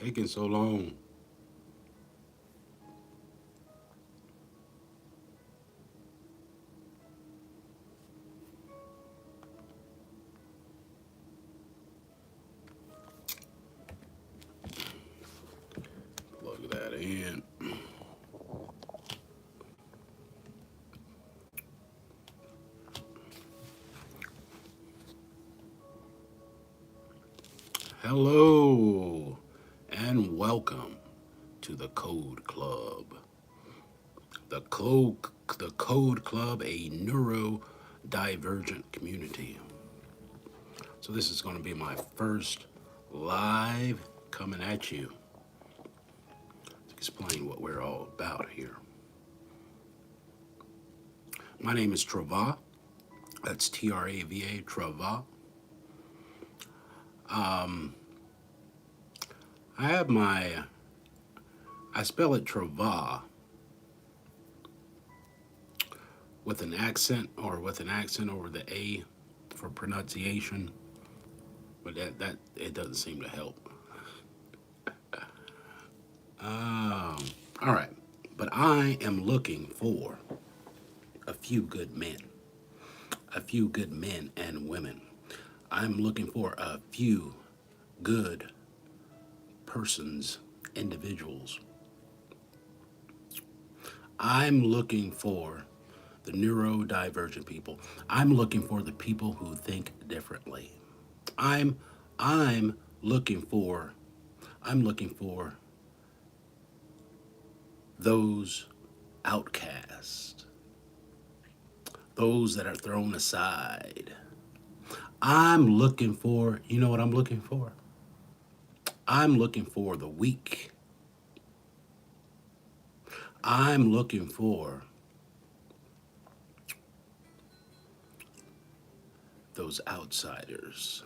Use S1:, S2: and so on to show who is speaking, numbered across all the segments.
S1: Taking so long. Plug that in. Hello and welcome to the Code Club. The Code, the Code Club, a neurodivergent community. So this is going to be my first live coming at you to explain what we're all about here. My name is Trava. That's Trava, Trava. I have I spell it Trava with an accent or with an accent over the A for pronunciation, but that it doesn't seem to help. Um, all right, but I am looking for a few good men, a few good men and women. I'm looking for a few good persons, individuals. I'm looking for the neurodivergent people. I'm looking for the people who think differently. I'm I'm looking for I'm looking for those outcasts, those that are thrown aside. I'm looking for, you know what I'm looking for? I'm looking for the weak. I'm looking for those outsiders.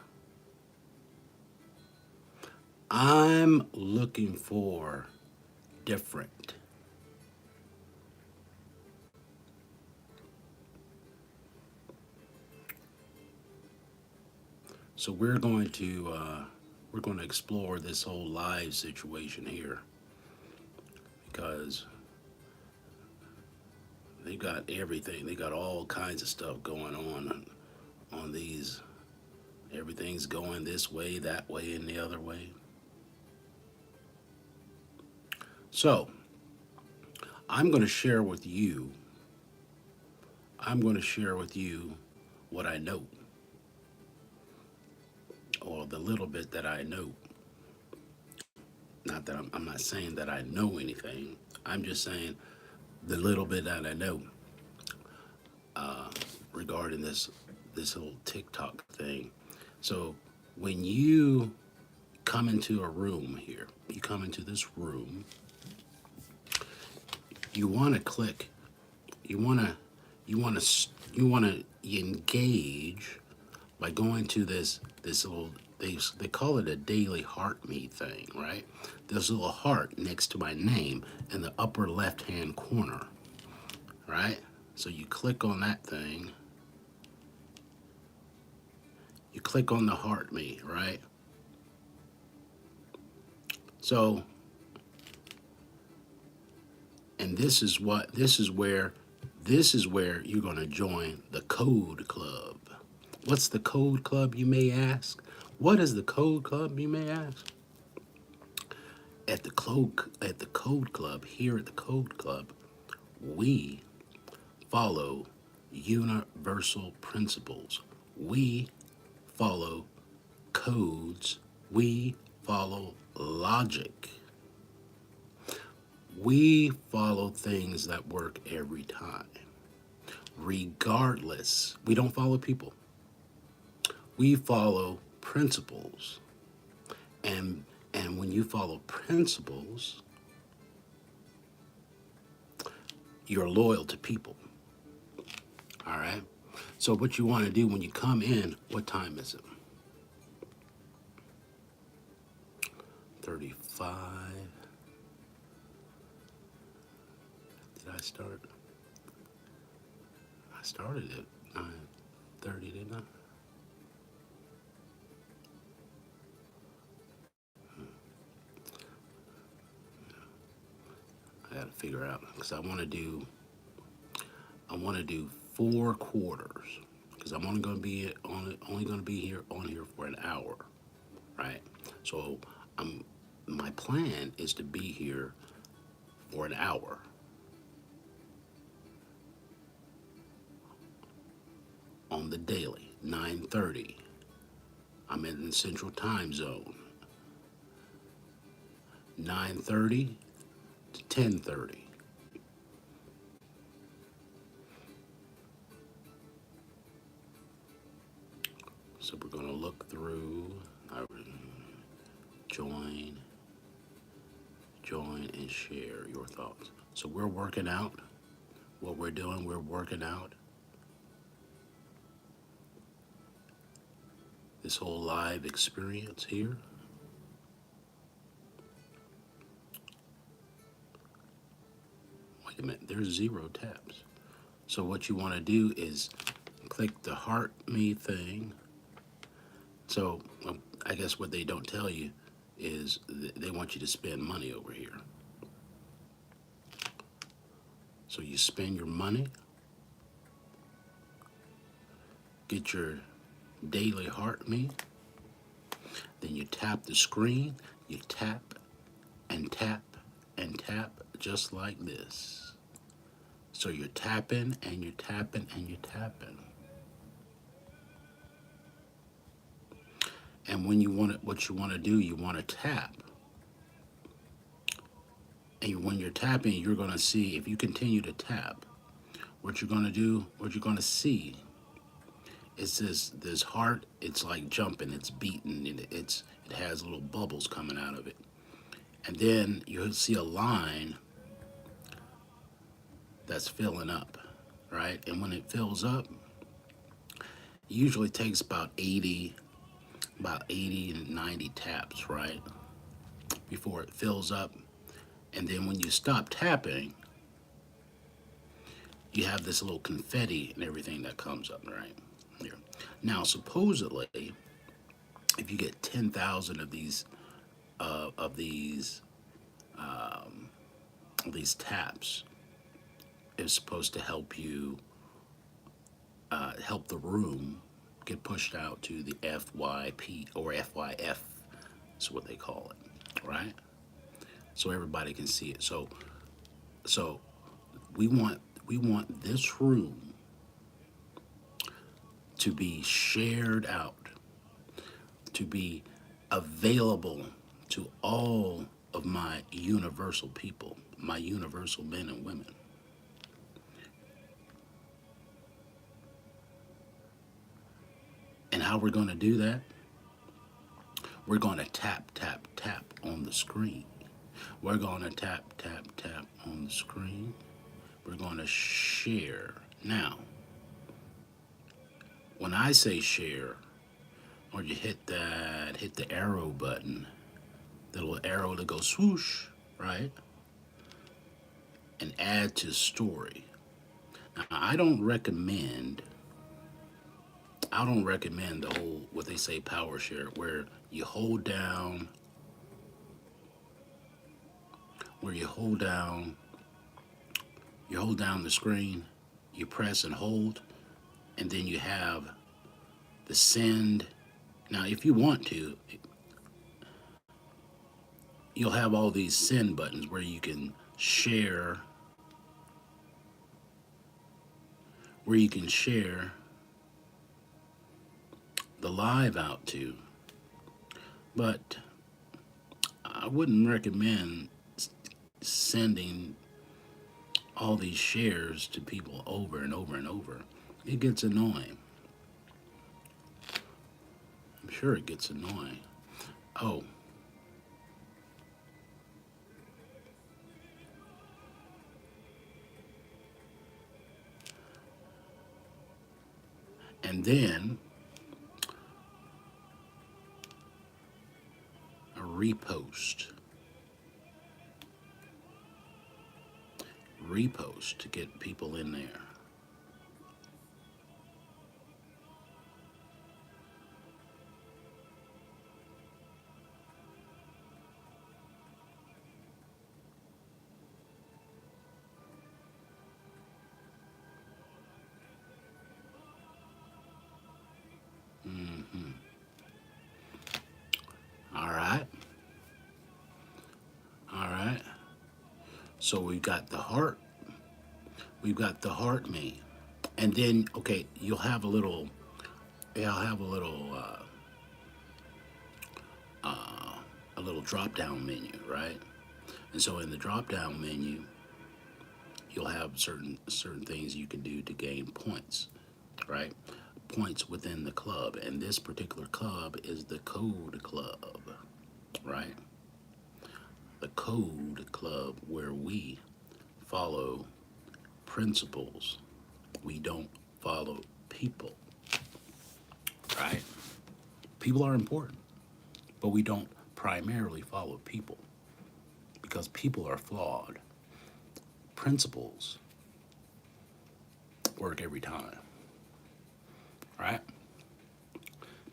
S1: I'm looking for different. So we're going to explore this whole live situation here because they got everything. They got all kinds of stuff going on these. Everything's going this way, that way, and the other way. So I'm going to share with you. I'm going to share with you what I know, or the little bit that I know. Not that I'm not saying that I know anything. I'm just saying the little bit that I know regarding this whole TikTok thing. So when you come into a room here, you come into this room, you want to click, you want to, you want to engage by going to this little they call it a daily heart me thing, right? There's a little heart next to my name in the upper left hand corner, right? So you click on that thing, you click on the heart me, right? So, and this is where you're going to join the Code Club. What's the Code Club, you may ask? What is the Code Club, you may ask? At the Code Club, here at the Code Club, we follow universal principles. We follow codes. We follow logic. We follow things that work every time. Regardless, we don't follow people. We follow principles. And when you follow principles, you're loyal to people. All right? So what you want to do when you come in, what time is it? 35. Did I start? I started at 9:30, didn't I? figure out because I want to do 4 quarters because I'm only going to be here on here for an hour, right? So I'm my plan is to be here for an hour on the daily, 9:30. I'm in the Central Time Zone, 9:30 to 10:30. So we're going to look through, join, and share your thoughts. So we're working out. What we're doing, we're working out this whole live experience here. Wait a minute, there's 0 taps. So what you want to do is click the heart me thing. So I guess what they don't tell you is they want you to spend money over here. So you spend your money, get your daily heart me, then you tap the screen, you tap and tap and tap just like this. So you're tapping and you're tapping and you're tapping. And when you want it, what you want to do, you want to tap. And when you're tapping, you're going to see, if you continue to tap, what you're going to do, what you're going to see is this heart, it's like jumping, it's beating, it has little bubbles coming out of it. And then you'll see a line that's filling up, right? And when it fills up, it usually takes about 80 and 90 taps, right? Before it fills up. And then when you stop tapping, you have this little confetti and everything that comes up, right? Here. Now, supposedly, if you get 10,000 of these taps, it's supposed to help you help the room get pushed out to the FYP or FYF. Is what they call it, right? So everybody can see it. So we want this room to be shared out, to be available to all of my universal people, my universal men and women. And how we're going to do that? We're going to tap, tap, tap on the screen. We're going to tap, tap, tap on the screen. We're going to share. Now, when I say share, or you hit the arrow button, the little arrow that goes swoosh, right? And add to story. Now, I don't recommend the whole, what they say, power share, where you hold down, the screen, you press and hold, and then you have the send. Now, if you want to, you'll have all these send buttons where you can share, the live out to. But I wouldn't recommend sending all these shares to people over and over and over. It gets annoying. I'm sure it gets annoying. Oh. And then a repost. Repost to get people in there. So we've got the heart main, and then okay, you'll have a little drop down menu, right? And so in the drop down menu, you'll have certain things you can do to gain points, right? Points within the club, and this particular club is the Code Club, right? The Code Club, where we follow principles. We don't follow people, right? People are important, but we don't primarily follow people because people are flawed. Principles work every time, right?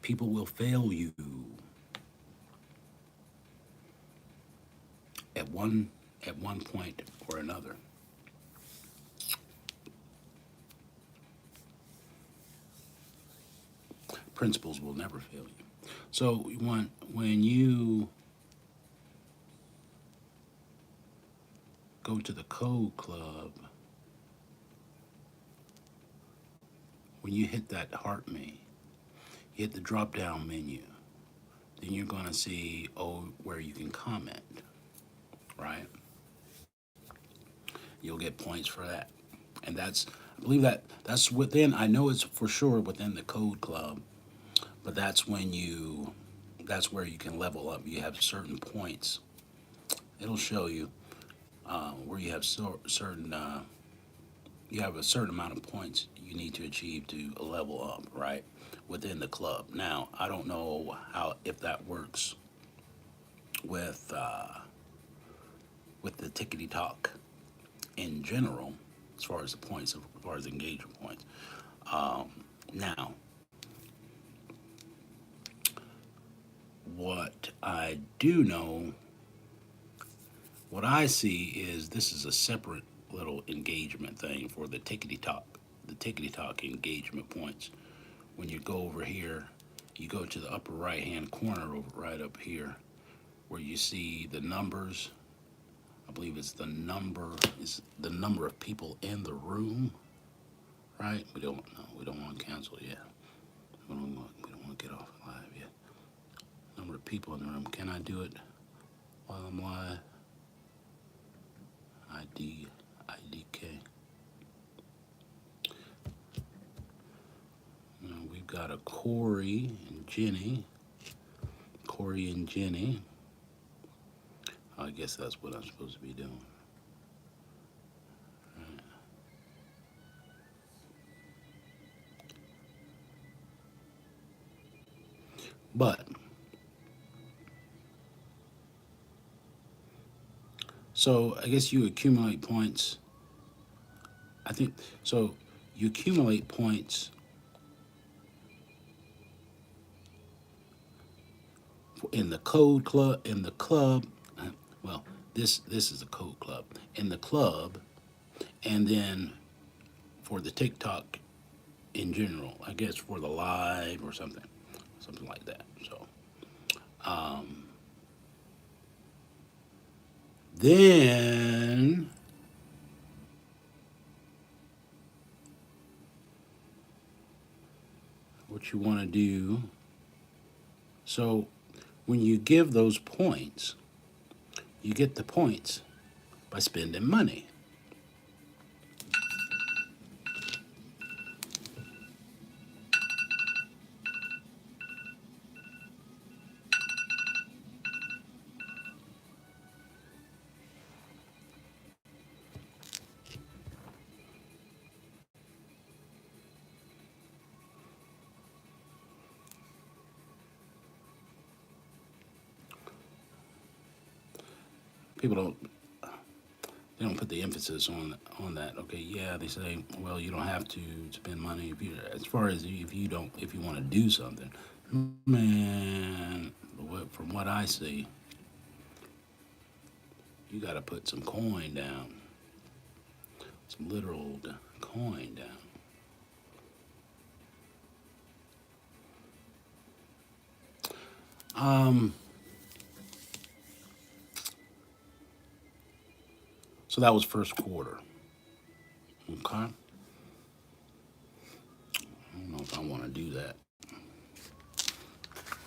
S1: People will fail you at one point or another. Principles will never fail you. So when you go to the Code Club, when you hit that heart me, you hit the drop down menu, then you're gonna see where you can comment, right? You'll get points for that. And I believe that's within, I know it's for sure within the Code Club, but that's where you can level up. You have certain points. It'll show you where you have certain, you have a certain amount of points you need to achieve to level up, right? Within the club. Now, I don't know if that works with, with the Tickety Talk in general, as far as the points, as far as engagement points. Now, what I do know, what I see is this is a separate little engagement thing for the Tickety Talk engagement points. When you go over here, you go to the upper right hand corner, over right up here, where you see the numbers. I believe it's the number of people in the room, right? We don't want to cancel yet. We don't want to get off live yet. Number of people in the room. Can I do it while I'm live? IDK. We've got a Corey and Jenny. Corey and Jenny. I guess that's what I'm supposed to be doing. But so I guess you accumulate points. I think so. You accumulate points in the Code Club. In the club, well, this is a Code Club. In the club, and then for the TikTok in general, I guess for the live or something like that. So then what you want to do. So when you give those points, you get the points by spending money. People don't put the emphasis on that. Okay, yeah, they say, well, you don't have to spend money if you, as far as if you want to do something. Man, from what I see, you got to put some coin down, some literal coin down. Um, So that was first quarter. Okay. I don't know if I want to do that.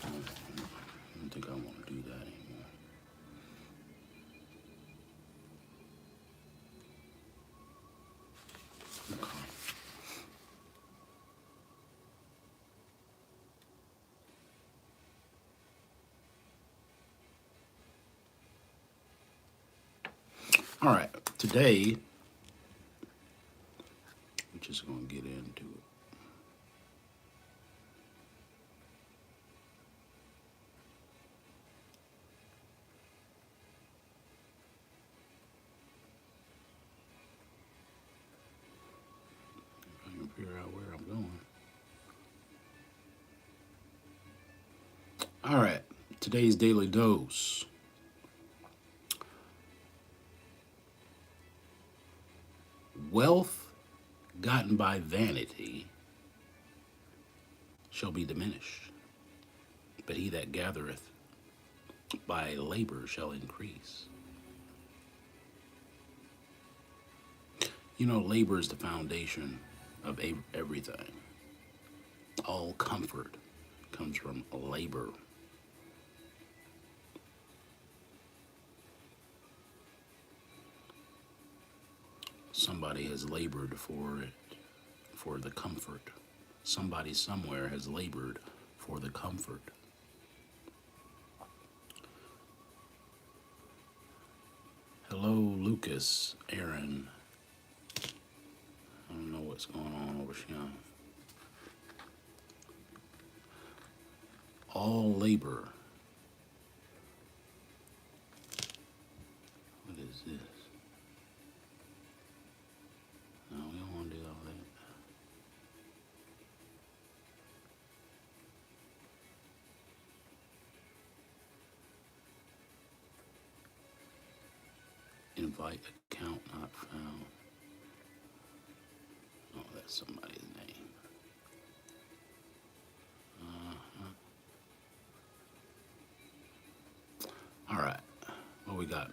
S1: I don't think I want to do that anymore. Okay. All right. Today, we're just going to get into it. If I can figure out where I'm going. All right. Today's daily dose. Wealth gotten by vanity shall be diminished, but he that gathereth by labor shall increase. You know, labor is the foundation of everything. All comfort comes from labor. Somebody has labored for it, for the comfort. Somebody somewhere has labored for the comfort. Hello, Lucas, Aaron. I don't know what's going on over here. All labor. What is this? No, we don't want to do all that. Invite account not found. Oh, that's somebody's name. All right. What we got?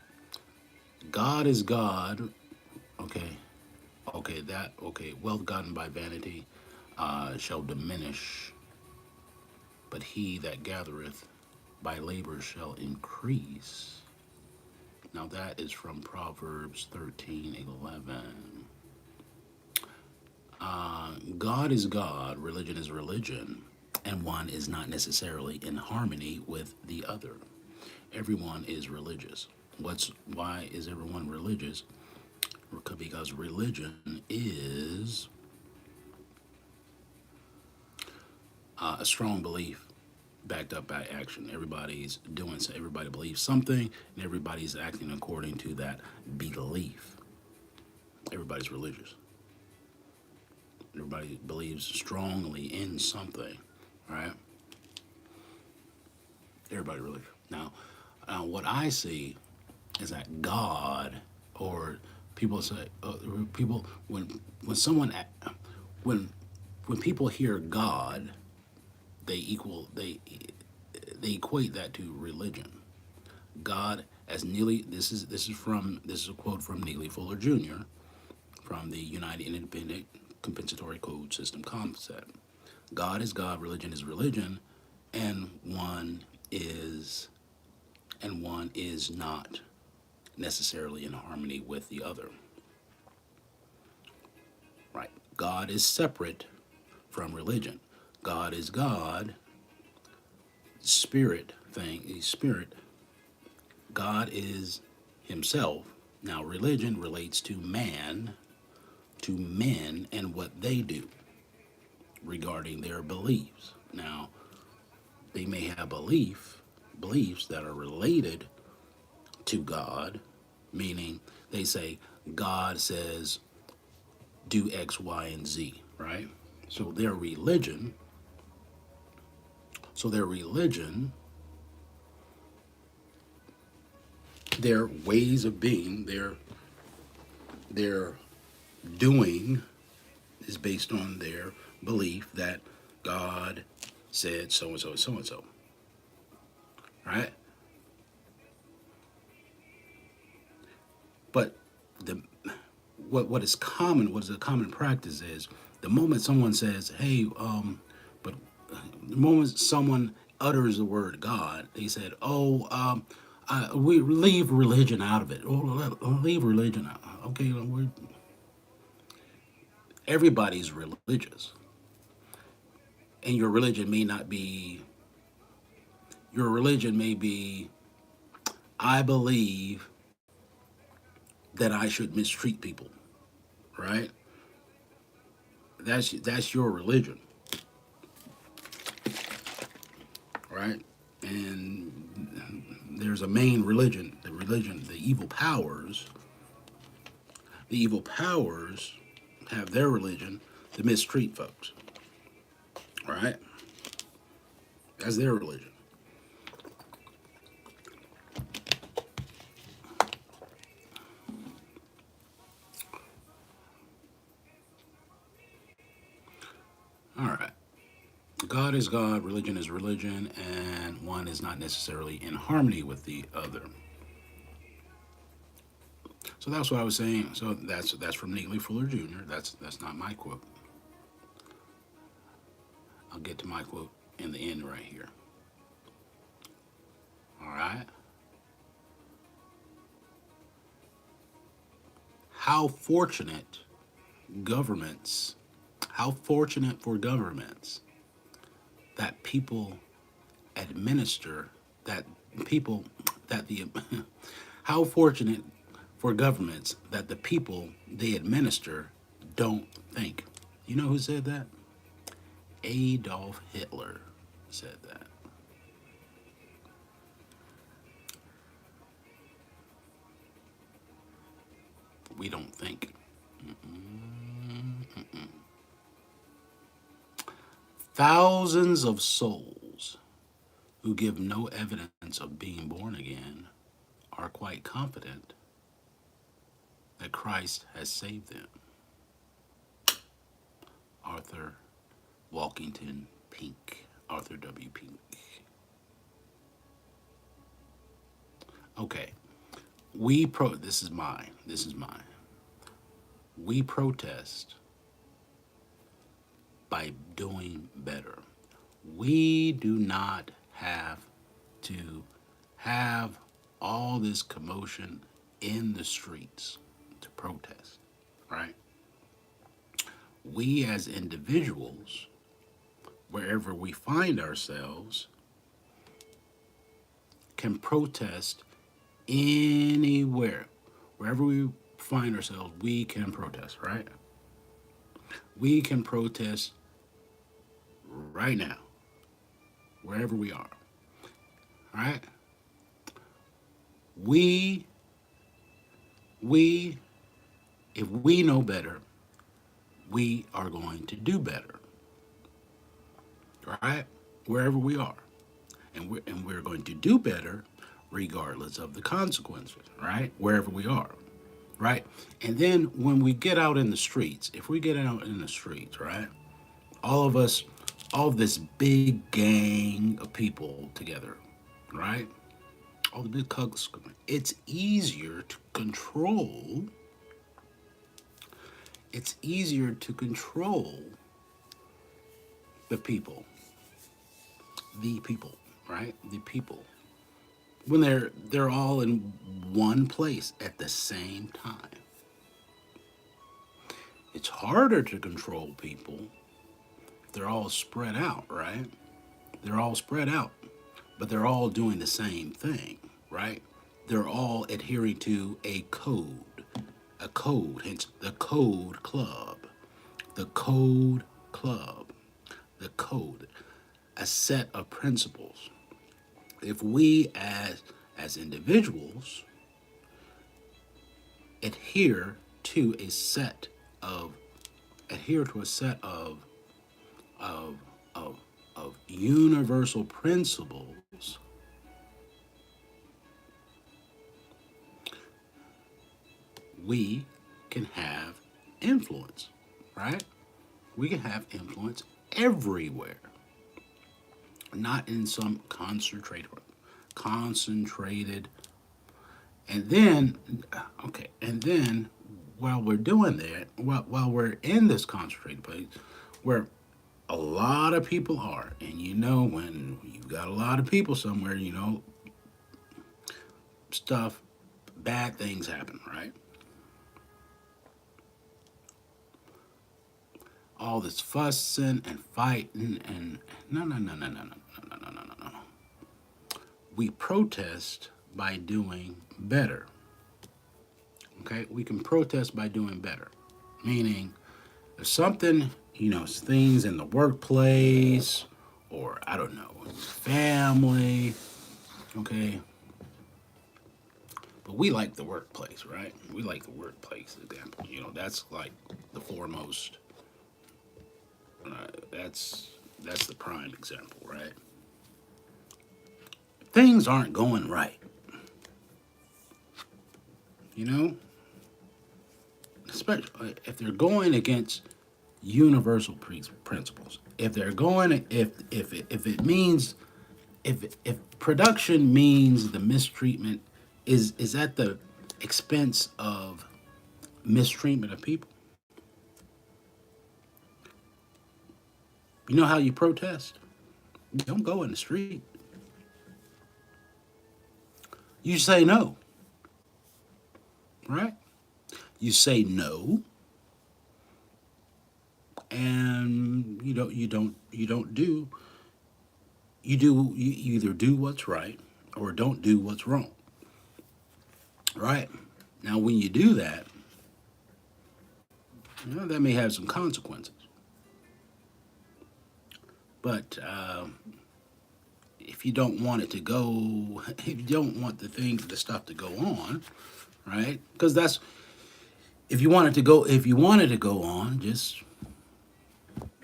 S1: God is God. Okay. Okay. Wealth gotten by vanity shall diminish, but he that gathereth by labor shall increase. Now that is from Proverbs 13:11. God is God, religion is religion, and one is not necessarily in harmony with the other. Everyone is religious. Why is everyone religious? Because religion is a strong belief backed up by action. Everybody's doing so. Everybody believes something, and everybody's acting according to that belief. Everybody's religious. Everybody believes strongly in something, right? Everybody believes. Now, what I see is that God, or people say, people when someone when when people hear God, they equal they equate that to religion. God, as Neely, this is a quote from Neely Fuller Jr. from the United Independent Compensatory Code System concept. God is God, religion is religion, and is one is not necessarily in harmony with the other. Right? God is separate from religion. God is God, spirit thing, he's spirit. God is himself. Now religion relates to man, to men and what they do regarding their beliefs. Now, they may have beliefs that are related to God, meaning they say God says do X, Y, and Z, right? So their religion, their ways of being, their doing is based on their belief that God said so and so and so and so. Right? But the what is common, what is a common practice is the moment someone says, "Hey," but the moment someone utters the word God, they said, "Oh, we leave religion out of it. Oh, leave religion out." Okay, everybody's religious, and your religion may not be. Your religion may be, I believe that I should mistreat people, right? That's your religion, right? And there's a main religion, the evil powers. The evil powers have their religion to mistreat folks, right? That's their religion. All right. God is God, religion is religion, and one is not necessarily in harmony with the other. So that's what I was saying. So that's from Neely Fuller Jr. That's not my quote. I'll get to my quote in the end right here. All right. How fortunate governments, how fortunate for governments that people administer, that people, that the, how fortunate for governments that the people they administer don't think. You know who said that? Adolf Hitler said that. We don't think. Thousands of souls who give no evidence of being born again are quite confident that Christ has saved them. Arthur Walkington Pink. Arthur W. Pink. Okay. This is mine. This is mine. We protest by doing better. We do not have to have all this commotion in the streets to protest, right? We as individuals, wherever we find ourselves, can protest anywhere. Wherever we find ourselves, we can protest, right? We can protest right now, wherever we are, all right? We, we, if we know better, we are going to do better, all right? Wherever we are. And we're going to do better regardless of the consequences, right? Wherever we are, right? And then when we get out in the streets, if we get out in the streets, right? All of us, all of this big gang of people together, right? All the big cugs, it's easier to control. It's easier to control the people, right? The people when they're all in one place at the same time. It's harder to control people if they're all spread out, right? They're all spread out, but they're all doing the same thing, right? They're all adhering to a code, hence the Code Club, the Code Club, the code, a set of principles. If we as individuals adhere to a set of of of universal principles, we can have influence, right? We can have influence everywhere, not in some concentrated And then, okay, and then while we're doing that, while we're in this concentrated place, where a lot of people are, and you know, when you've got a lot of people somewhere, you know, stuff, bad things happen, right? All this fussing and fighting and no, no, no, no, no, no, no, no, no, no, no. We protest by doing better. Okay, we can protest by doing better, meaning if something, you know, things in the workplace or I don't know, family, okay, but we like the workplace, right? We like the workplace example. You know, that's like the foremost. Uh, that's that's the prime example, right? Things aren't going right, you know, especially if they're going against universal principles. If they're going, if it means if production means the mistreatment is at the expense of mistreatment of people. You know how you protest? You don't go in the street. You say no, right? You say no, and you don't do you either do what's right or don't do what's wrong, right? Now, when you do that, you know, that may have some consequences, but if you don't want it to go, if you don't want the stuff to go on, right? Because that's if you want it to go on, just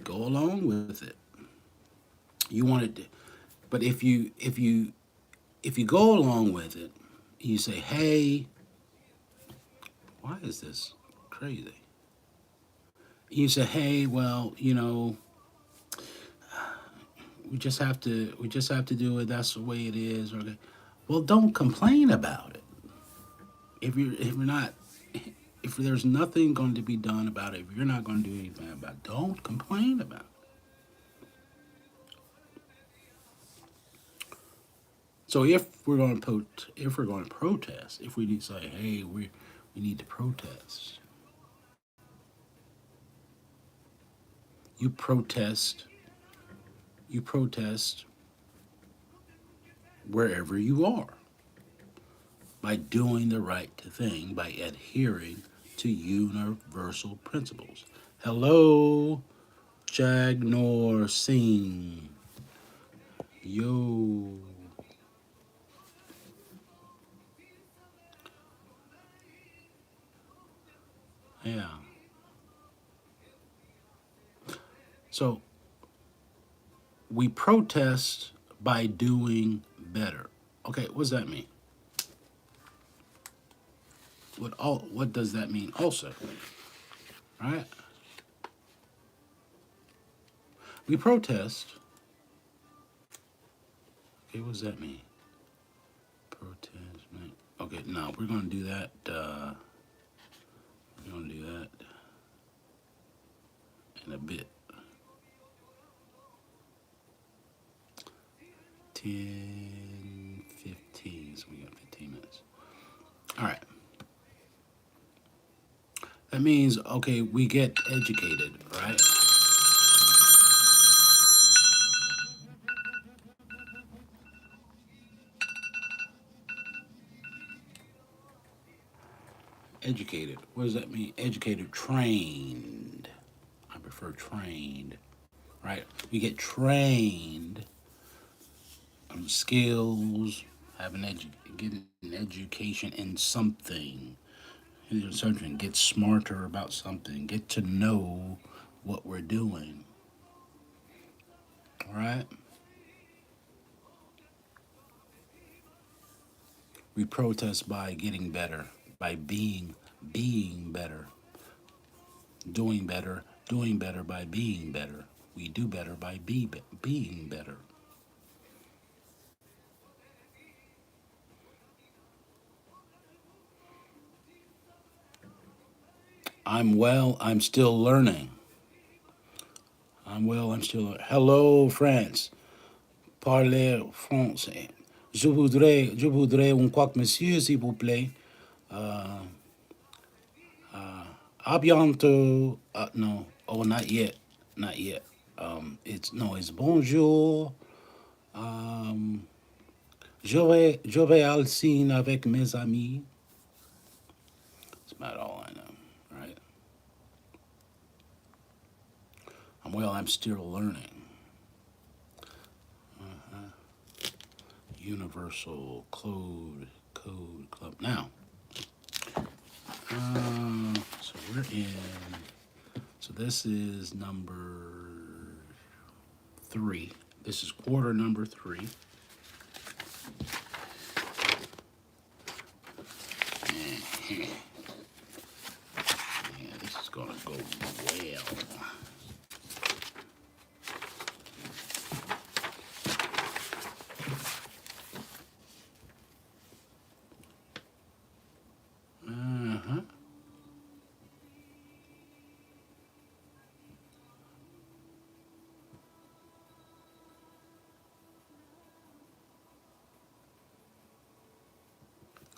S1: go along with it. You want it to, but if you go along with it, you say, hey, why is this crazy? You say, hey, well, you know, we just have to do it. That's the way it is. Okay. Well, don't complain about it. If you're not if there's nothing going to be done about it, if you're not going to do anything about it, don't complain about it. So if we're going to protest, if we say, hey, we need to protest, you protest you protest wherever you are by doing the right thing, by adhering to universal principles. Hello, Jagnor Singh. Yo. Yeah. So we protest by doing better. Okay, what does that mean? What does that mean also? Right? We protest. Okay, what does that mean? Protest. Okay, no, we're gonna do that. We're gonna do that in a bit. 10, 15. So we got 15 minutes. All right. That means okay, we get educated, right? Educated. What does that mean? Educated, trained. I prefer trained, right? We get trained on skills, getting an education in something. Something, get smarter about something, get to know what we're doing, right? We protest by getting better, by being better, doing better by being better. We do better by being better. I'm well. I'm still learning. I'm well. I'm still. Hello, France. Parlez français. Je voudrais un croque monsieur, s'il vous plaît. À bientôt. No. Oh, not yet. Not yet. It's no. It's bonjour. Um, je vais al cine avec mes amis. That's about all I know. Right. Well. I'm still learning. Universal Code Club. Now, so we're in. So this is number 3. This is quarter number 3. Yeah, this is gonna go well. Uh-huh.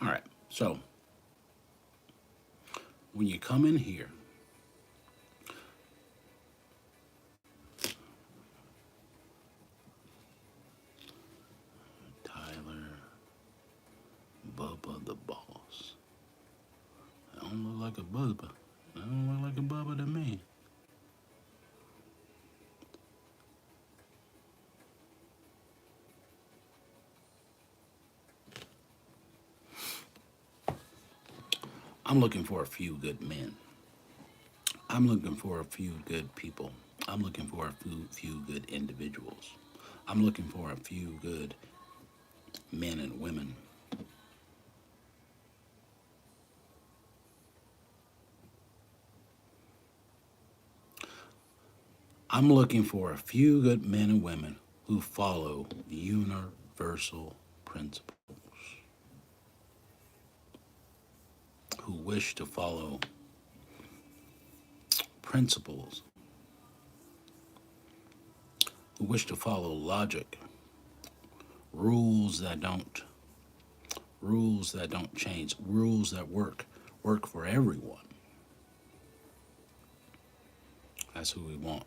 S1: All right. So when you come in here, Tyler, Bubba the Boss. I don't look like a Bubba. I don't look like a Bubba to me. I'm looking for a few good men. I'm looking for a few good people. I'm looking for a few good individuals. I'm looking for a few good men and women. I'm looking for a few good men and women who follow universal principles, who wish to follow principles, who wish to follow logic, rules that don't change, rules that work for everyone. That's who we want.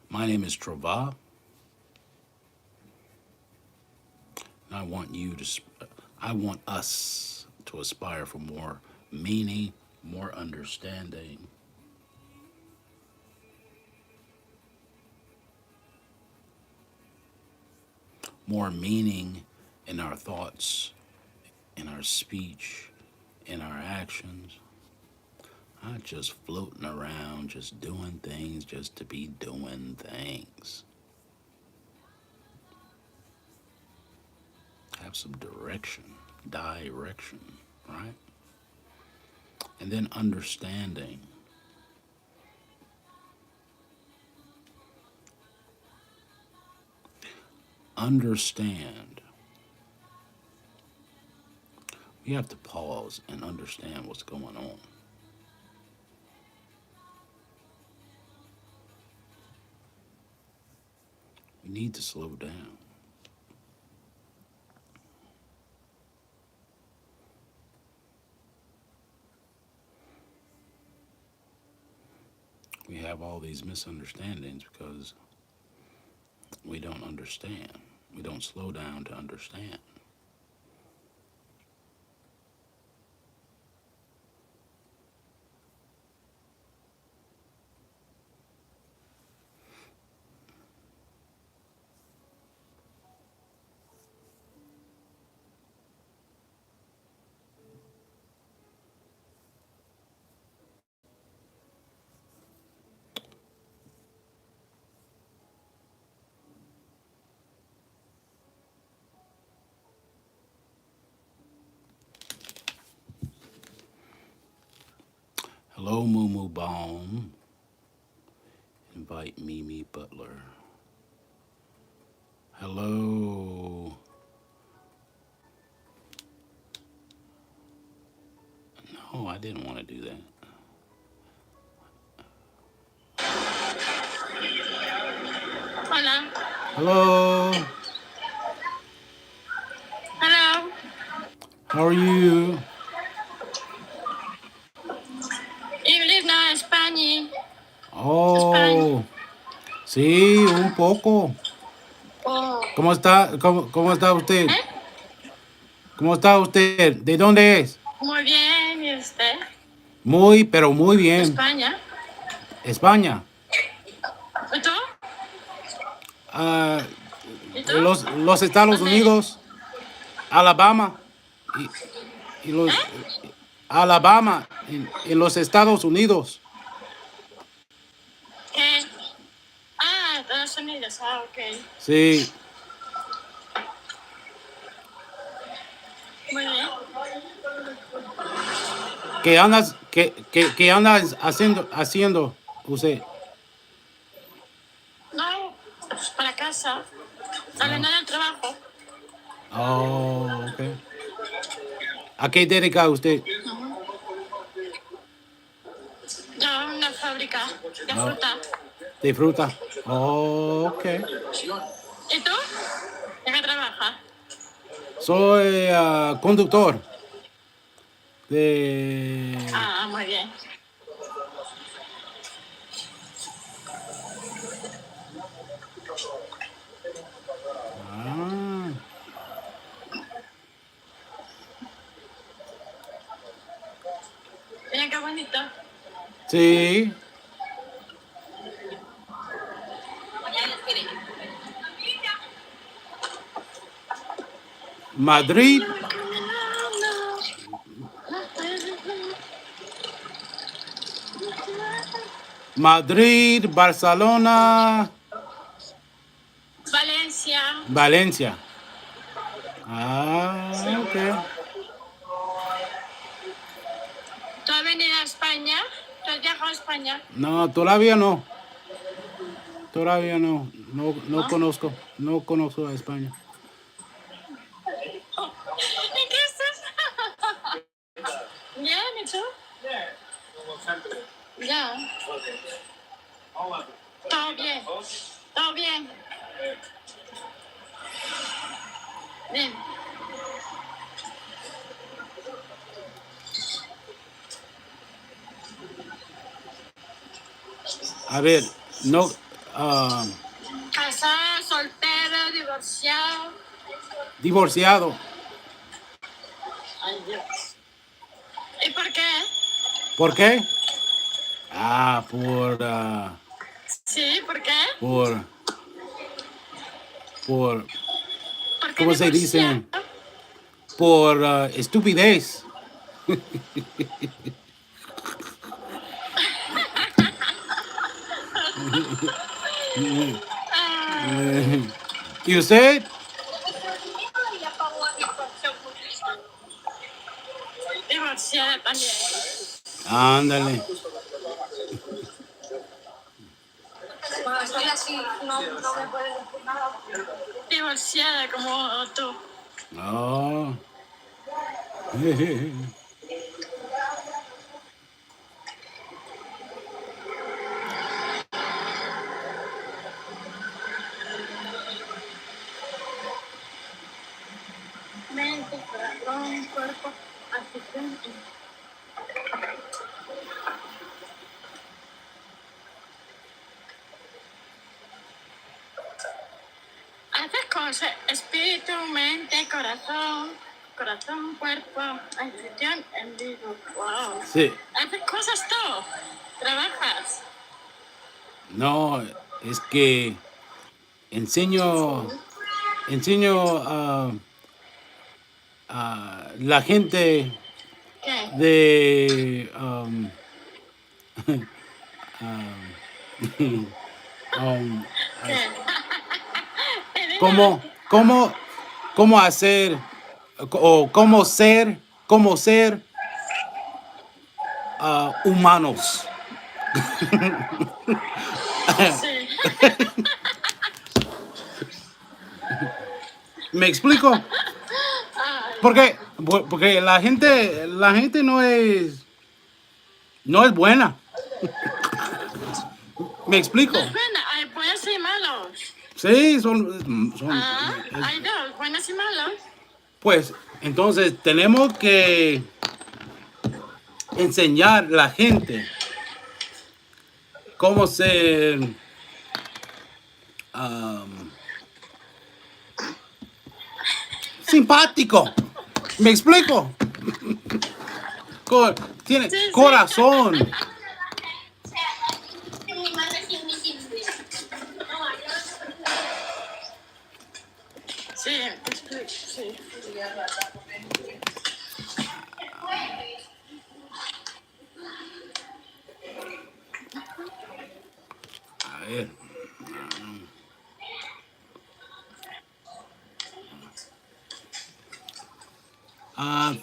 S1: My name is Trava, and I want us to aspire for more meaning, more understanding, more meaning in our thoughts, in our speech, in our actions. Not just floating around, just doing things just to be doing things. Have some direction, right? And then understanding. Understand. We have to pause and understand what's going on. We need to slow down. We have all these misunderstandings because we don't understand. We don't slow down to understand. Hello, Moo Moo Balm. Invite Mimi Butler. Hello. No, I didn't want to do that.
S2: Hola.
S1: Hello.
S2: Hello.
S1: How are you?
S2: You live now in Spain. Spain.
S1: Oh, sí, un poco.
S2: Oh.
S1: ¿Cómo está? ¿Cómo está usted?
S2: ¿Eh?
S1: ¿Cómo está usted? ¿De dónde es?
S2: Muy bien. ¿Y usted?
S1: Muy, pero muy
S2: ¿De
S1: bien.
S2: España?
S1: España.
S2: ¿Y tú?
S1: Ah,
S2: ¿Y tú?
S1: los Estados
S2: ¿Dónde eres?
S1: Unidos, Alabama. Y los
S2: ¿Eh?
S1: Alabama, en los Estados Unidos.
S2: ¿Qué? Ah, Estados Unidos. Ah, ok.
S1: Sí.
S2: Muy bien.
S1: ¿Qué andas haciendo usted?
S2: No, pues para casa. Saliendo del trabajo.
S1: Oh, ok. ¿A qué dedica usted?
S2: Yo en una fábrica de
S1: Oh,
S2: fruta.
S1: de fruta. Oh, ok.
S2: ¿Y tú? ¿En qué trabajas?
S1: Soy conductor de...
S2: Ah, muy bien.
S1: Ah,
S2: Mira qué bonito.
S1: sí. Madrid, Madrid, Barcelona,
S2: Valencia.
S1: Valencia. Ah, ok.
S2: ¿Tú has venido a España? ¿Tú has viajado a España?
S1: No, todavía no. Todavía no. No
S2: ¿No?
S1: conozco. No conozco a España.
S2: ¿Y qué es eso? Bien, ¿y tú? Ya. Todo bien. Todo bien. Bien.
S1: A ver, no. ah,
S2: Casado, soltero, divorciado.
S1: divorciado.
S2: Ay, Dios. ¿Y por qué?
S1: ¿Por qué?
S2: Sí, ¿por qué?
S1: Por, por,
S2: ¿Por qué
S1: ¿cómo se
S2: divorciado?
S1: dice? Por estupidez.
S2: Ah,
S1: ¿Y usted?
S2: divorciada también.
S1: Ándale.
S2: Estoy así, no me puedes decir nada. Divorciada como tú.
S1: Oh.
S2: Mente, corazón, cuerpo, asistente. Haces cosas, espíritu, mente, corazón, cuerpo, anfitrión, en vivo. Wow.
S1: Sí.
S2: Haces cosas tú. Trabajas.
S1: No, es que enseño, enseño a la gente
S2: ¿Qué?
S1: de um,
S2: ¿Qué?
S1: cómo, cómo, cómo hacer o cómo ser humanos.
S2: Sí.
S1: ¿Me explico?
S2: Ay,
S1: Porque la gente no es buena. ¿Me
S2: no
S1: explico?
S2: es buena, hay buenos y malos.
S1: Sí,
S2: Ah, hay dos, buenos y malos.
S1: pues entonces tenemos que enseñar a la gente cómo ser um, simpático. ¿Me explico? Co- Tiene
S2: Sí, sí.
S1: corazón.
S2: Sí, sí.
S1: A ver.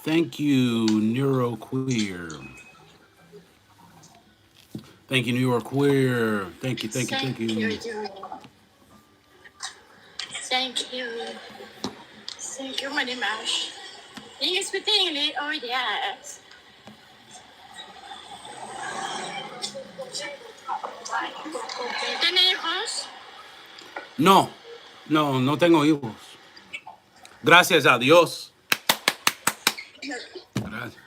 S1: Thank you, Neuroqueer. Thank you, Neuroqueer. Thank you, thank you, thank
S2: Thank you,
S1: you.
S2: you. Thank you. Thank you very much. You speak English? Oh, yes. ¿Tiene hijos?
S1: No, no tengo hijos. Gracias a Dios. Gracias.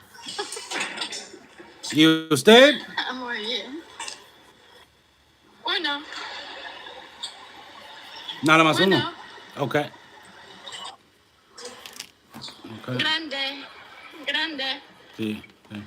S1: ¿Y usted?
S2: Ah, muy bien. Uno,
S1: Nada más uno.
S2: uno,
S1: Ok. Ok.
S2: grande, grande.
S1: Sí, sí.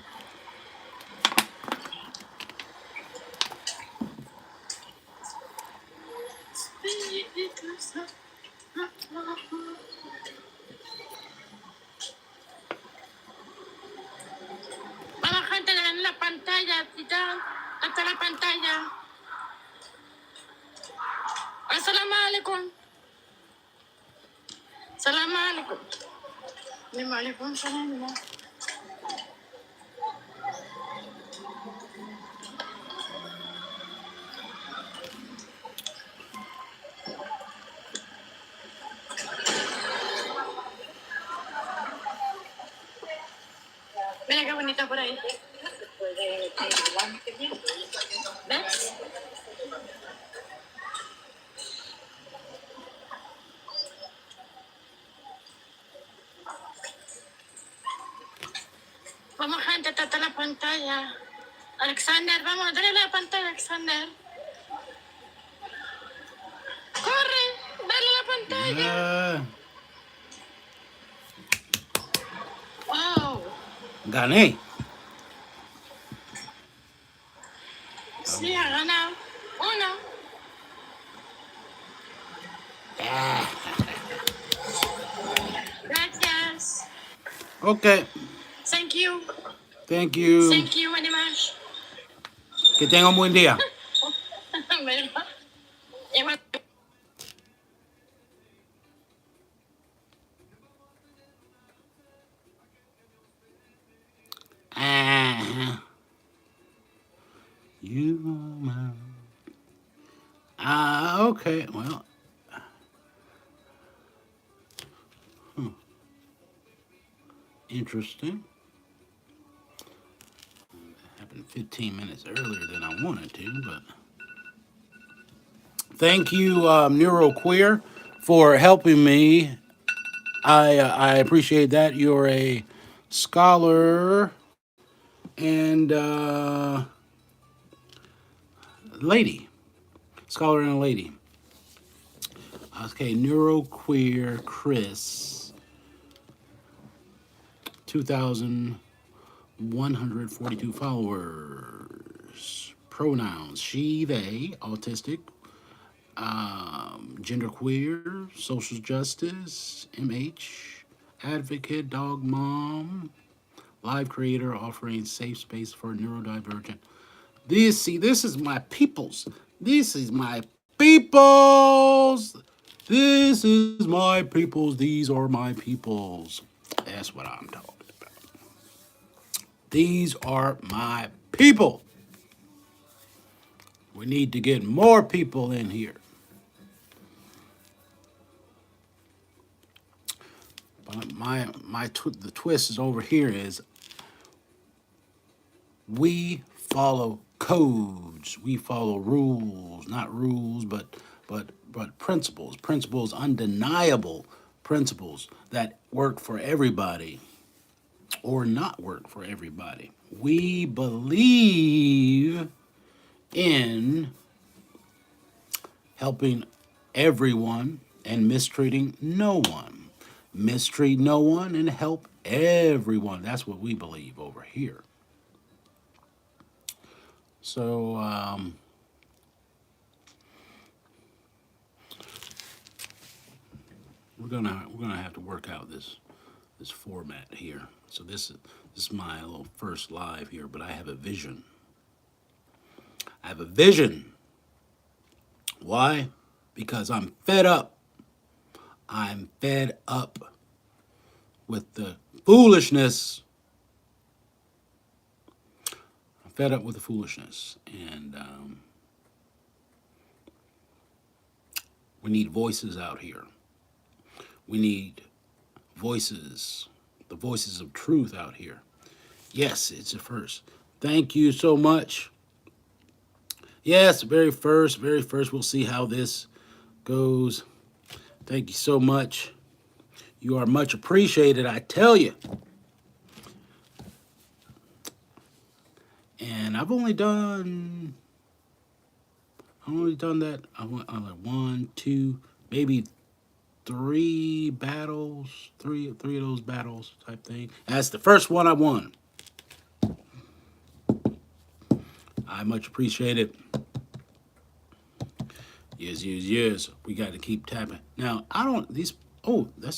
S2: Vamos, gente, en la pantalla, tita. Hasta la pantalla. Assalamu alaikum. Assalamu alaikum. Wa alaikum salam. Mira qué bonita por ahí. ¿Ves? Vamos, gente, trata la pantalla. Alexander, vamos, dale la pantalla, Alexander. ¡Corre! ¡Dale la pantalla!
S1: Ah,
S2: ¡Wow!
S1: gané.
S2: Sí, ha ganado. Uno. Gracias.
S1: Ok.
S2: Thank you.
S1: Thank you.
S2: Thank you very much.
S1: Que tenga un buen día.
S2: ¿Verdad? Igual.
S1: Ah, you are my... Okay. Well, interesting. Happened 15 minutes earlier than I wanted to, but thank you, Neuroqueer, for helping me. I appreciate that. You're a scholar and lady, scholar and a lady. Okay, Neuroqueer Chris, 2,142 followers. Pronouns: she, they, autistic, genderqueer, social justice, MH, advocate, dog mom, live creator offering safe space for neurodivergent. This is my peoples. This is my peoples. This is my peoples. These are my peoples. That's what I'm talking about. These are my people. We need to get more people in here. But the twist is over here is we follow codes. We follow rules, not rules, but principles. Principles, undeniable principles that work for everybody or not work for everybody. We believe in helping everyone and mistreating no one. Mistreat no one and help everyone. That's what we believe over here. So, we're gonna have to work out this format here. So this is my little first live here, but I have a vision. I have a vision. Why? Because I'm fed up. I'm fed up with the foolishness. I'm fed up with the foolishness, and we need voices out here. We need voices, the voices of truth out here. Yes, it's a first. Thank you so much. Yes, very first. We'll see how this goes. Thank you so much. You are much appreciated, I tell you. And I've only done that. I went on like 1, 2, maybe 3 battles, three of those battles type thing. That's the first one I won. I much appreciate it. Yes. We got to keep tapping. Now, that's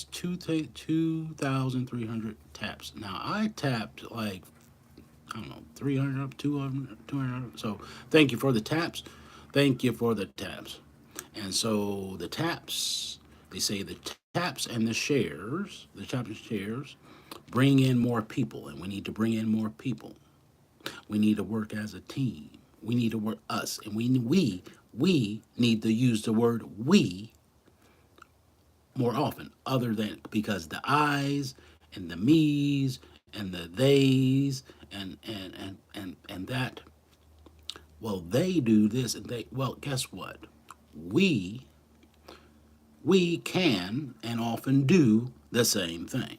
S1: 2,300 taps. Now, I tapped like, I don't know, 300 up, 200. So, thank you for the taps. Thank you for the taps. And so, the taps, they say the taps and the shares, bring in more people. And we need to bring in more people. We need to work as a team. We need to work us. And we need to use the word we more often, other than because the I's and the me's and the they's and that, well, they do this and they, well, guess what? We can and often do the same thing.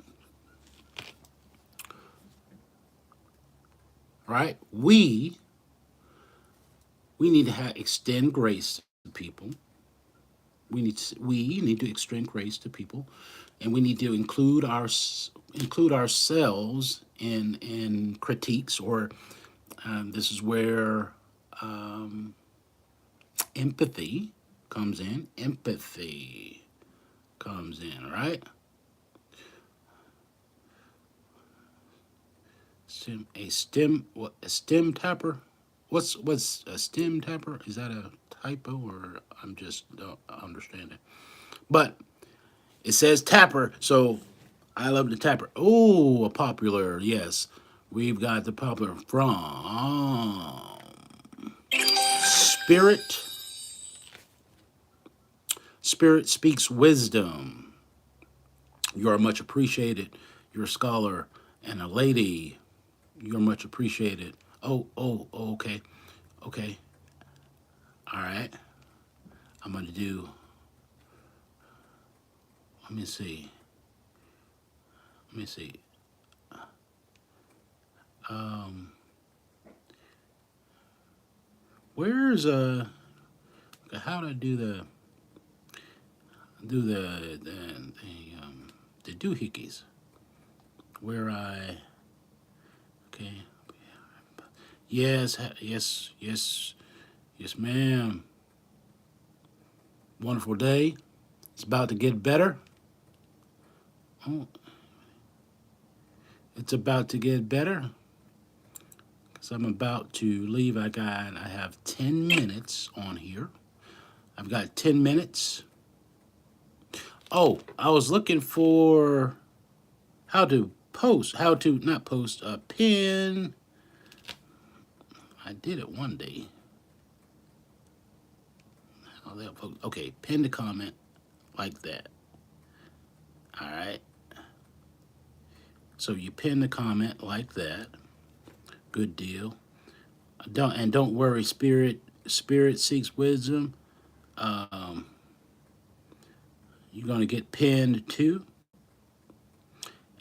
S1: Right? We need to extend grace to people. We need to extend grace to people, and we need to include ourselves in critiques. Or this is where empathy comes in. Right? A stem tapper. What's a stem tapper? Is that a typo or I'm just don't understand it? But it says tapper, so I love the tapper. Oh, a popular, yes. We've got the popular from Spirit. Spirit speaks wisdom. You are much appreciated. You're a scholar and a lady. You're much appreciated. Oh, okay. Okay. All right. I'm going to do, let me see. Where's, how do I do the doohickeys? Where I, okay. Yes, ma'am. Wonderful day. It's about to get better. Oh, it's about to get better. Because I'm about to leave. I have 10 minutes on here. I've got 10 minutes. Oh, I was looking for how to post, how to not post, pin. I did it one day. Oh, they'll post. Okay, pin the comment like that. All right. So you pin the comment like that. Good deal. Don't worry. Spirit seeks wisdom. You're gonna get pinned too,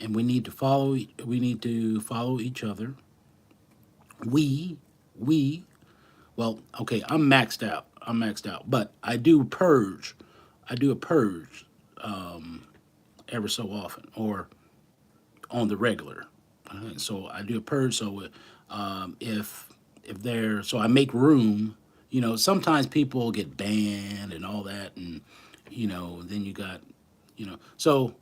S1: and we need to follow. We need to follow each other. We. Well, okay. I'm maxed out. But I do purge. I do a purge ever so often, or on the regular. So I do a purge. So if there, so I make room. Sometimes people get banned and all that, and then you got, So,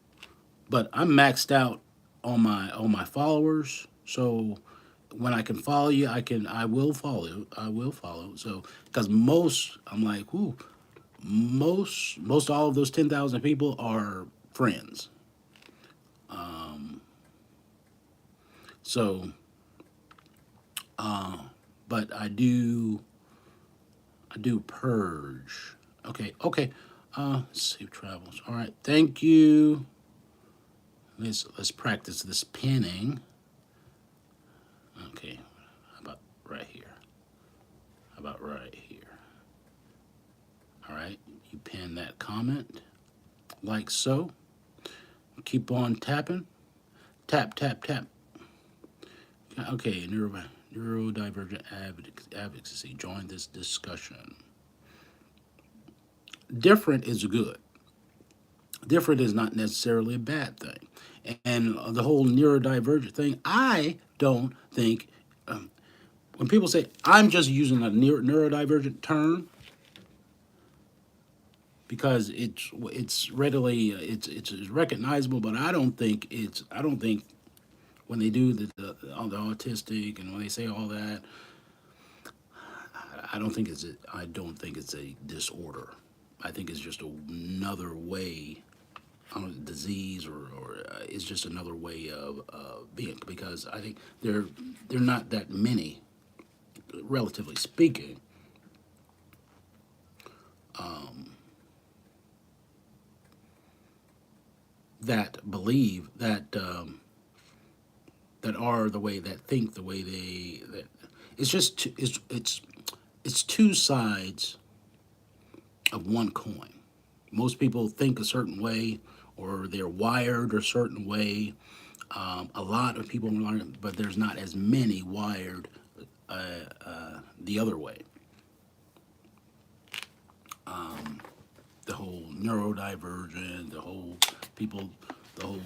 S1: but I'm maxed out on my followers. So when I can follow you, I will follow. I will follow. So because I'm like, ooh, most all of those 10,000 people are friends. So, but I do purge. Okay. Safe travels. All right. Thank you. Let's practice this pinning. Okay. How about right here? How about right here? All right. You pin that comment like so. Keep on tapping. Tap, tap, tap. Okay. Neurodivergent advocacy. Join this discussion. Different is good. Different is not necessarily a bad thing. And the whole neurodivergent thing, I don't think, when people say, I'm just using a neurodivergent term because it's readily, it's recognizable, but I don't think when they do all the autistic and when they say all that, I don't think it's a disorder. I think it's just another way, disease, or it's just another way of being, because I think they're not that many, relatively speaking, that believe that are the way, that think the way that it's just it's two sides of one coin. Most people think a certain way, or they're wired a certain way. A lot of people learn, but there's not as many wired the other way. The whole neurodivergent, the whole people, the whole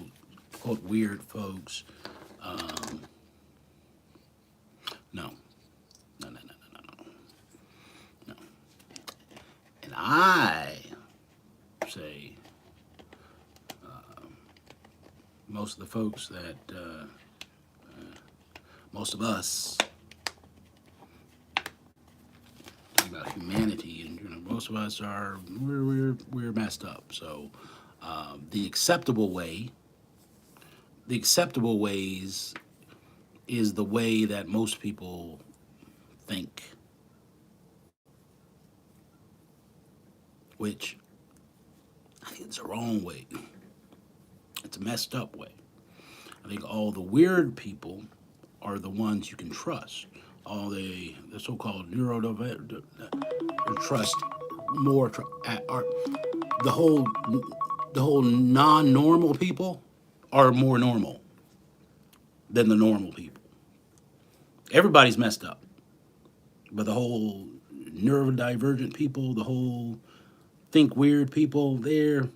S1: quote weird folks. No, no, no, no, no, no, no. And I say most of the folks that most of us talk about humanity, and most of us are we're messed up. So the acceptable ways is the way that most people think, which I think it's the wrong way. It's a messed up way. I think all the weird people are the ones you can trust. All the so-called neurodivergent trust more. Are the whole non-normal people are more normal than the normal people. Everybody's messed up, but the whole neurodivergent people, the whole think weird people, they're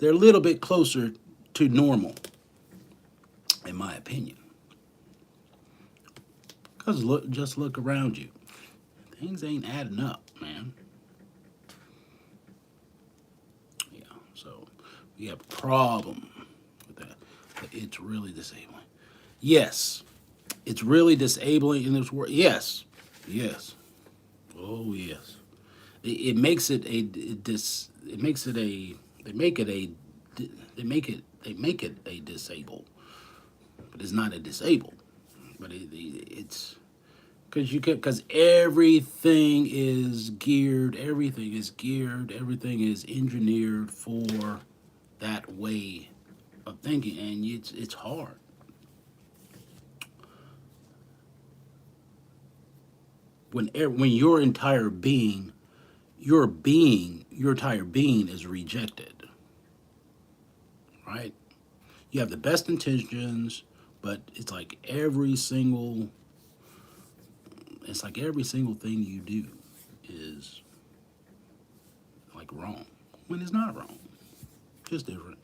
S1: a little bit closer to normal, in my opinion. Because just look around you. Things ain't adding up, man. Yeah, so we have a problem with that. But it's really disabling. Yes, it's really disabling in this world. Yes, yes. Oh, yes. It makes it a dis. It makes it a. They make it a. They make it. They make it a disable but it's not a disabled. But it's because everything is geared, everything is engineered for that way of thinking, and it's hard. When your entire being, your entire being is rejected, right? You have the best intentions, but it's like every single thing you do is like wrong when it's not wrong, just different.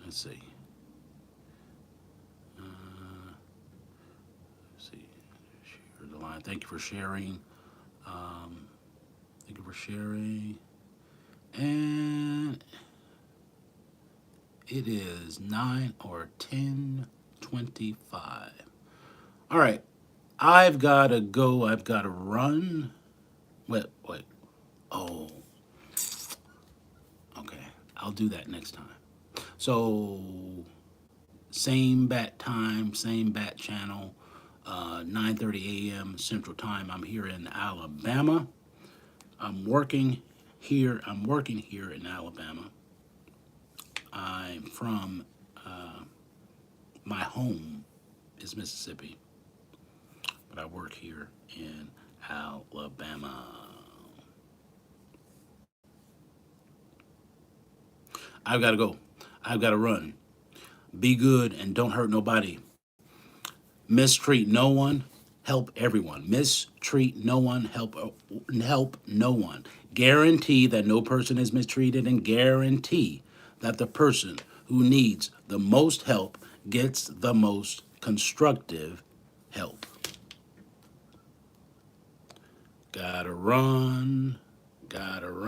S1: Let's see. Let's see. Share the line. Thank you for sharing. Thank you for sharing. And it is 9 or 10:25. All right. I've got to go. I've got to run. Wait. Oh, okay. I'll do that next time. So, same bat time, same bat channel, 9:30 a.m. Central Time. I'm here in Alabama. I'm working here in Alabama. I'm from, my home is Mississippi, but I work here in Alabama. I've got to go. I've got to run. Be good and don't hurt nobody. Mistreat no one. Help everyone. Mistreat no one. Help no one. Guarantee that no person is mistreated, and guarantee that the person who needs the most help gets the most constructive help. Gotta run. Gotta run.